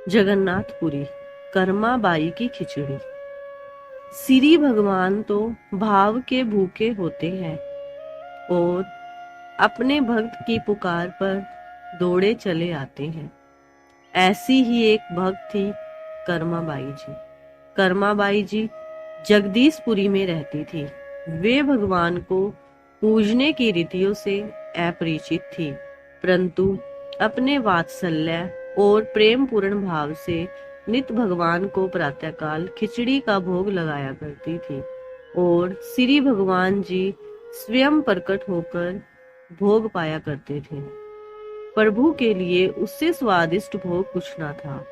जगन्नाथपुरी कर्माबाई की खिचड़ी। श्री भगवान तो भाव के भूखे होते हैं और अपने भक्त की पुकार पर दौड़े चले आते हैं। ऐसी ही एक भक्त थी कर्माबाई जी। कर्माबाई जी जगदीशपुरी में रहती थी। वे भगवान को पूजने की रीतियों से अपरिचित थी, परंतु अपने वात्सल्य और प्रेम पूर्ण भाव से नित भगवान को प्रातःकाल खिचड़ी का भोग लगाया करती थी और श्री भगवान जी स्वयं प्रकट होकर भोग पाया करते थे। प्रभु के लिए उससे स्वादिष्ट भोग कुछ न था।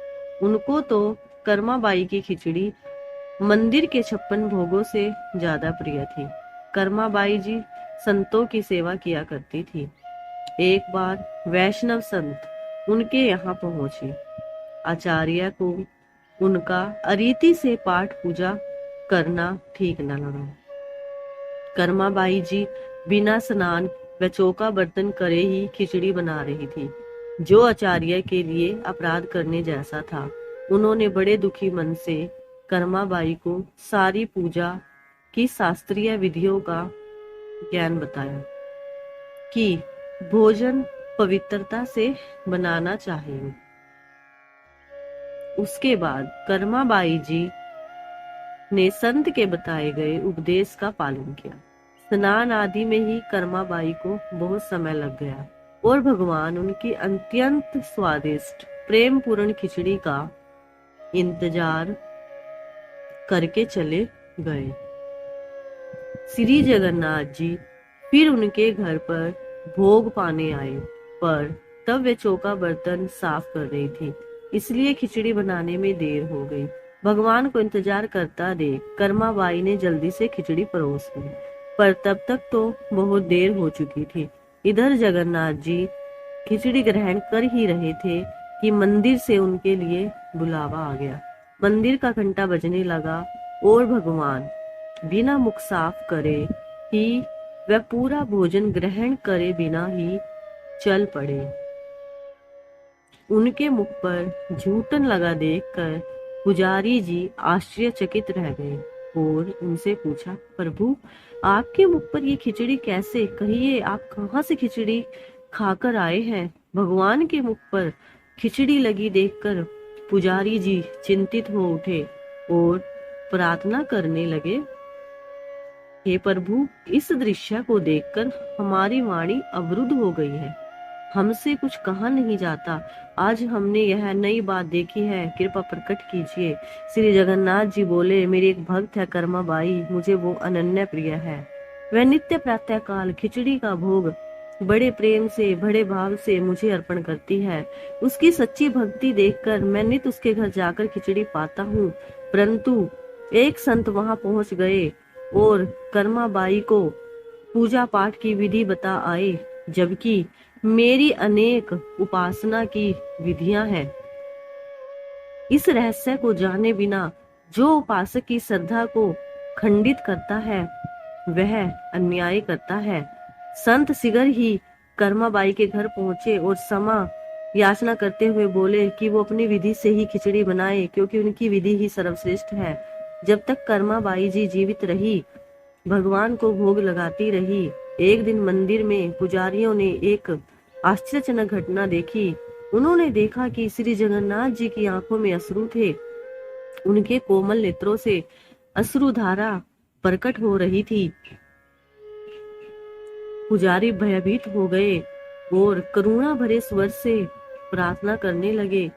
उनको तो कर्माबाई की खिचड़ी मंदिर के 56 भोगों से ज्यादा प्रिय थी। कर्माबाई जी संतों की सेवा किया करती थी। एक बार वैष्णव संत उनके यहाँ पहुंचे। आचार्य को उनका अरीति से पाठ पूजा करना ठीक न लगा। कर्माबाई जी बिना स्नान व चौका बर्तन करे ही खिचड़ी बना रही थी, जो आचार्य के लिए अपराध करने जैसा था। उन्होंने बड़े दुखी मन से कर्माबाई को सारी पूजा की शास्त्रीय विधियों का ज्ञान बताया कि भोजन पवित्रता से बनाना चाहिए। उसके बाद कर्माबाई जी ने संत के बताए गए उपदेश का पालन किया। स्नान आदि में ही कर्माबाई को बहुत समय लग गया और भगवान उनकी अत्यंत स्वादिष्ट प्रेम पूर्ण खिचड़ी का इंतजार करके चले गए। श्री जगन्नाथ जी फिर उनके घर पर भोग पाने आए, पर तब वे चौका बर्तन साफ कर रही थी, इसलिए खिचड़ी बनाने में देर हो गई। भगवान को इंतजार करता देख कर्माबाई ने जल्दी से खिचड़ी परोस ली, पर तब तक तो बहुत देर हो चुकी थी। इधर जगन्नाथ जी खिचड़ी ग्रहण कर ही रहे थे कि मंदिर से उनके लिए बुलावा आ गया। मंदिर का घंटा बजने लगा और भगवान बिना मुख साफ करे ही वह पूरा भोजन ग्रहण करे बिना ही चल पड़े। उनके मुख पर झूठन लगा देखकर पुजारी जी आश्चर्यचकित रह गए और उनसे पूछा, प्रभु आपके मुख पर ये खिचड़ी कैसे? कहिए आप कहाँ से खिचड़ी खाकर आए हैं? भगवान के मुख पर खिचड़ी लगी देखकर पुजारी जी चिंतित हो उठे और प्रार्थना करने लगे, हे प्रभु, इस दृश्य को देखकर हमारी वाणी अवरुद्ध हो गई है। हमसे कुछ कहा नहीं जाता। आज हमने यह नई बात देखी है, कृपा प्रकट कीजिए। श्री जगन्नाथ जी बोले, मेरी एक भक्त है कर्माबाई, मुझे वो अनन्य प्रिय है। वह नित्य प्रातः काल खिचड़ी का भोग बड़े प्रेम से बड़े भाव से मुझे अर्पण करती है। उसकी सच्ची भक्ति देखकर मैं नित उसके घर जाकर खिचड़ी पाता हूँ, परंतु एक संत वहां पहुंच गए और कर्माबाई को पूजा पाठ की विधि बता आए, जबकि मेरी अनेक उपासना की विधियां हैं। इस रहस्य को जाने बिना जो उपासक की श्रद्धा को खंडित करता है वह अन्याय करता है। संत शीघ्र ही कर्माबाई के घर पहुंचे और क्षमा याचना करते हुए बोले कि वो अपनी विधि से ही खिचड़ी बनाए, क्योंकि उनकी विधि ही सर्वश्रेष्ठ है। जब तक कर्माबाई जी जीवित रही भगवान को भोग लगाती रही। एक दिन मंदिर में पुजारियों ने एक आश्चर्यजनक घटना देखी। उन्होंने देखा कि श्री जगन्नाथ जी की आंखों में अश्रु थे। उनके कोमल नेत्रों से अश्रुधारा प्रकट हो रही थी। पुजारी भयभीत हो गए और करुणा भरे स्वर से प्रार्थना करने लगे,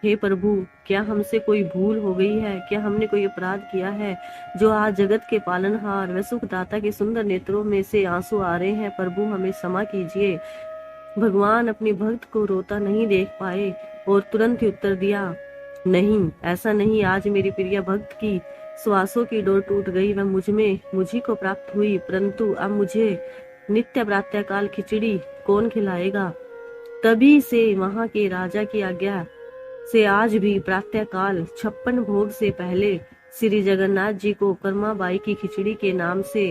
हे प्रभु, क्या हमसे कोई भूल हो गई है? क्या हमने कोई अपराध किया है जो आज जगत के पालनहार व सुखदाता के सुंदर नेत्रों में से आंसू आ रहे हैं? प्रभु हमें क्षमा कीजिए। भगवान अपने भक्त को रोता नहीं देख पाए और तुरंत ही उत्तर दिया, नहीं, ऐसा नहीं। आज मेरी प्रिय भक्त की श्वासों की डोर टूट गई, वह मुझी को प्राप्त हुई, परंतु अब मुझे नित्य प्रातःकाल खिचड़ी कौन खिलाएगा? तभी से वहां के राजा की आज्ञा से आज भी प्रातःकाल 56 भोग से पहले श्री जगन्नाथ जी को कर्माबाई की खिचड़ी के नाम से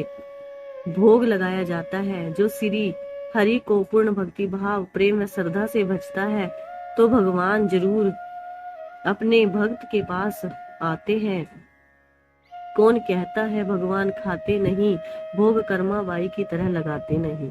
भोग लगाया जाता है। जो श्री हरि को पूर्ण भक्ति भाव प्रेम व श्रद्धा से भजता है तो भगवान जरूर अपने भक्त के पास आते हैं। कौन कहता है भगवान खाते नहीं, भोग कर्मा बाई की तरह लगाते नहीं।